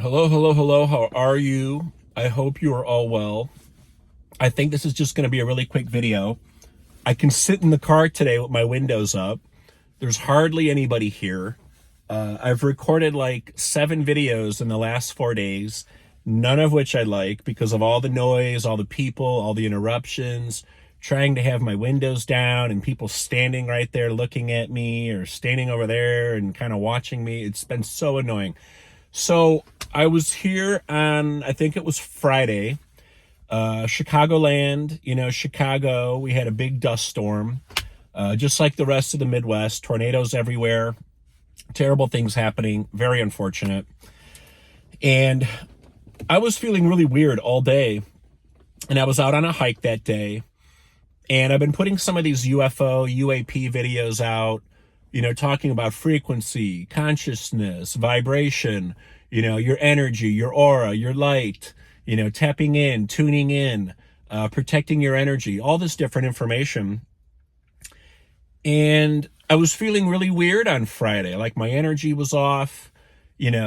Hello, hello, hello. How are you? I hope you are all well. I think this is just going to be a really quick video. I can sit in the car today with my windows up. There's hardly anybody here. I've recorded like 7 videos in the last 4 days, none of which I like because of all the noise, all the people, all the interruptions, trying to have my windows down and people standing right there looking at me or standing over there and kind of watching me. It's been so annoying. So I was here on, I think it was Friday, Chicagoland, Chicago, we had a big dust storm, just like the rest of the Midwest, tornadoes everywhere, terrible things happening, very unfortunate. And I was feeling really weird all day, and I was out on a hike that day, and I've been putting some of these UFO, UAP videos out, talking about frequency, consciousness, vibration, your energy, your aura, your light, tapping in, tuning in, protecting your energy, all this different information. And I was feeling really weird on Friday. Like my energy was off,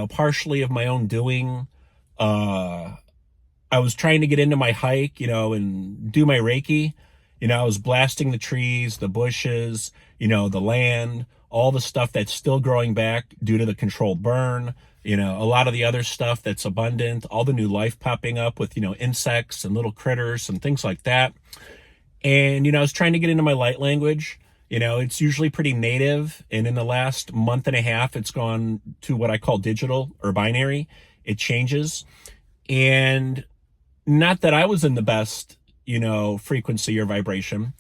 partially of my own doing. I was trying to get into my hike, and do my Reiki. I was blasting the trees, the bushes, the land, all the stuff that's still growing back due to the controlled burn, a lot of the other stuff that's abundant, all the new life popping up with, insects and little critters and things like that. And, I was trying to get into my light language. It's usually pretty native. And in the last month and a half, it's gone to what I call digital or binary. It changes. And not that I was in the best, frequency or vibration,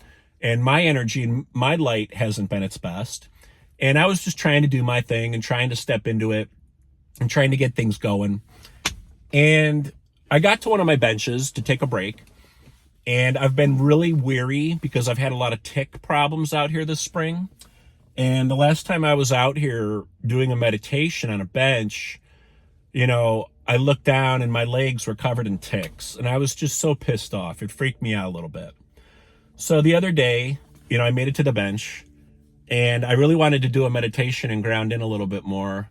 and my energy and my light hasn't been its best. And I was just trying to do my thing and trying to step into it and trying to get things going. And I got to one of my benches to take a break, and I've been really weary because I've had a lot of tick problems out here this spring. And the last time I was out here doing a meditation on a bench, I looked down and my legs were covered in ticks, and I was just so pissed off. It freaked me out a little bit. So the other day, I made it to the bench, and I really wanted to do a meditation and ground in a little bit more,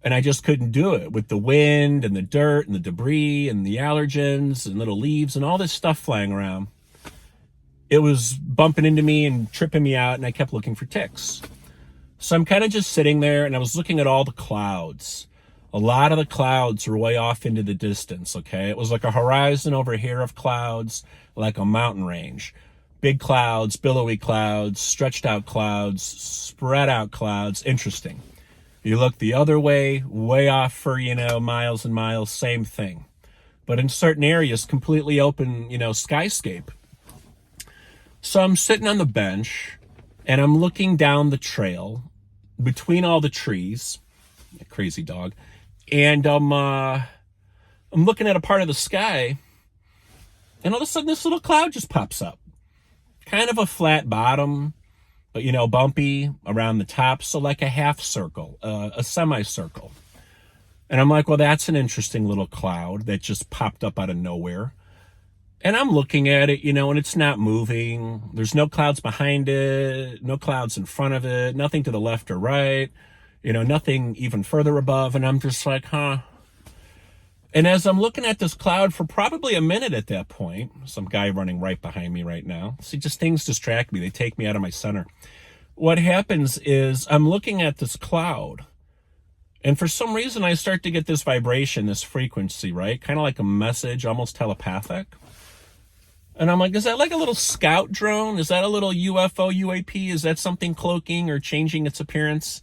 and I just couldn't do it with the wind and the dirt and the debris and the allergens and little leaves and all this stuff flying around. It was bumping into me and tripping me out, and I kept looking for ticks. So I'm kind of just sitting there, and I was looking at all the clouds. A lot of the clouds were way off into the distance, okay? It was like a horizon over here of clouds, like a mountain range. Big clouds, billowy clouds, stretched out clouds, spread out clouds. Interesting. You look the other way off for, miles and miles, same thing. But in certain areas, completely open, skyscape. So I'm sitting on the bench, and I'm looking down the trail between all the trees. Crazy dog. And I'm looking at a part of the sky, and all of a sudden this little cloud just pops up. Kind of a flat bottom, but, bumpy around the top. So like a half circle, a semicircle. And I'm like, well, that's an interesting little cloud that just popped up out of nowhere. And I'm looking at it, and it's not moving. There's no clouds behind it, no clouds in front of it, nothing to the left or right. Nothing even further above. And I'm just like, huh. And as I'm looking at this cloud for probably a minute at that point, some guy running right behind me right now. See, just things distract me. They take me out of my center. What happens is I'm looking at this cloud, and for some reason I start to get this vibration, this frequency, right? Kind of like a message, almost telepathic. And I'm like, is that like a little scout drone? Is that a little UFO, UAP? Is that something cloaking or changing its appearance?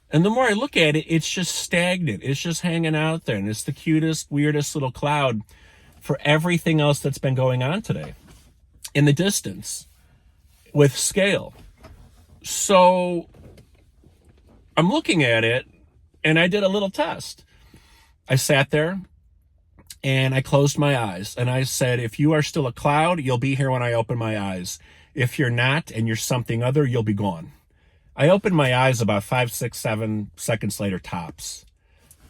And the more I look at it, it's just stagnant. It's just hanging out there. And it's the cutest, weirdest little cloud for everything else that's been going on today in the distance with scale. So I'm looking at it, and I did a little test. I sat there and I closed my eyes, and I said, if you are still a cloud, you'll be here when I open my eyes. If you're not and you're something other, you'll be gone. I opened my eyes about 5, 6, 7 seconds later, tops.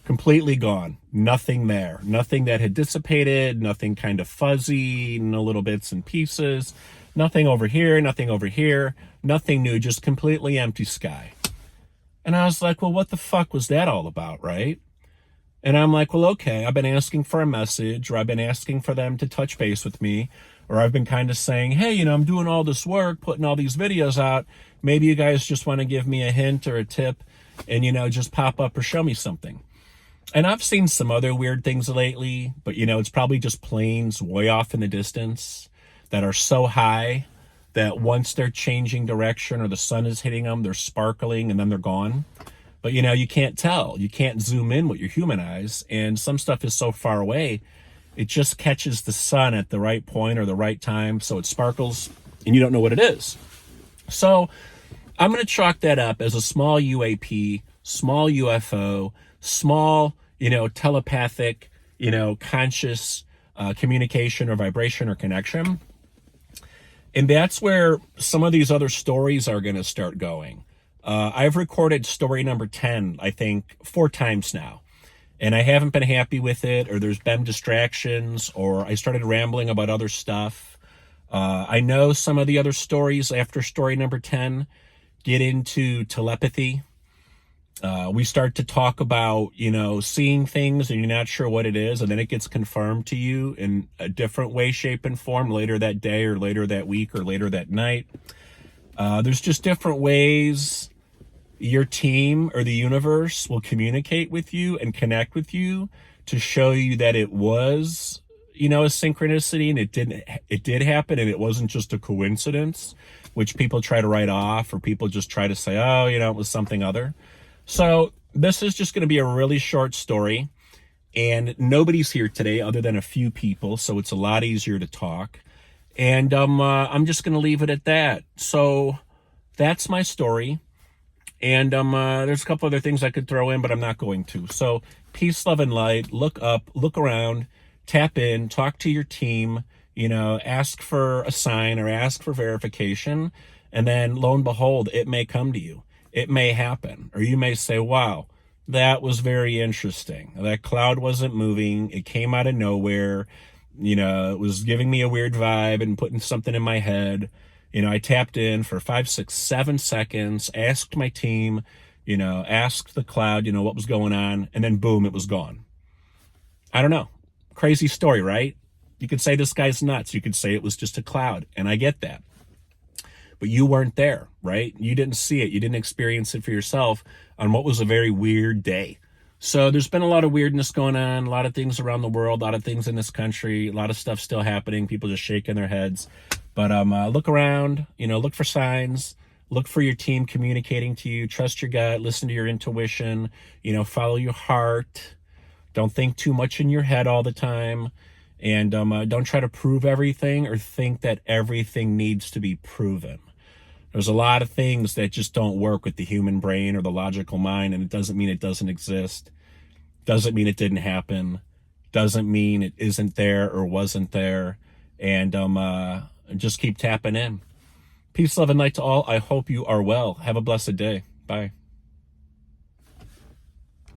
Completely gone. Nothing there. Nothing that had dissipated, nothing kind of fuzzy, no little bits and pieces. Nothing over here, nothing over here. Nothing new, just completely empty sky. And I was like, well, what the fuck was that all about, right? And I'm like, well, okay, I've been asking for a message, or I've been asking for them to touch base with me, or I've been kind of saying, hey, I'm doing all this work, putting all these videos out. Maybe you guys just want to give me a hint or a tip and, just pop up or show me something. And I've seen some other weird things lately, but, it's probably just planes way off in the distance that are so high that once they're changing direction or the sun is hitting them, they're sparkling and then they're gone. But you can't tell. You can't zoom in with your human eyes. And some stuff is so far away, it just catches the sun at the right point or the right time. So it sparkles and you don't know what it is. So I'm going to chalk that up as a small UAP, small UFO, small, telepathic, conscious communication or vibration or connection. And that's where some of these other stories are going to start going. I've recorded story number 10, I think, 4 times now. And I haven't been happy with it, or there's been distractions, or I started rambling about other stuff. I know some of the other stories after story number 10 get into telepathy. We start to talk about, seeing things and you're not sure what it is, and then it gets confirmed to you in a different way, shape, and form later that day or later that week or later that night. There's just different ways your team or the universe will communicate with you and connect with you to show you that it was, a synchronicity, and it did happen, and it wasn't just a coincidence, which people try to write off, or people just try to say, oh, it was something other. So this is just going to be a really short story, and nobody's here today other than a few people, so it's a lot easier to talk. And I'm just going to leave it at that. So that's my story. And there's a couple other things I could throw in, but I'm not going to. So peace, love, and light. Look up, look around, tap in, talk to your team, ask for a sign or ask for verification. And then lo and behold, it may come to you. It may happen. Or you may say, wow, that was very interesting. That cloud wasn't moving. It came out of nowhere. It was giving me a weird vibe and putting something in my head. I tapped in for 5, 6, 7 seconds, asked my team, asked the cloud, what was going on, and then boom, it was gone. I don't know. Crazy story, right? You could say this guy's nuts. You could say it was just a cloud, and I get that. But you weren't there, right? You didn't see it. You didn't experience it for yourself on what was a very weird day. So there's been a lot of weirdness going on, a lot of things around the world, a lot of things in this country, a lot of stuff still happening, people just shaking their heads. But look around, look for signs, look for your team communicating to you, trust your gut, listen to your intuition, follow your heart. Don't think too much in your head all the time. And don't try to prove everything or think that everything needs to be proven. There's a lot of things that just don't work with the human brain or the logical mind, and it doesn't mean it doesn't exist. Doesn't mean it didn't happen. Doesn't mean it isn't there or wasn't there. And just keep tapping in. Peace, love, and light to all. I hope you are well. Have a blessed day. Bye.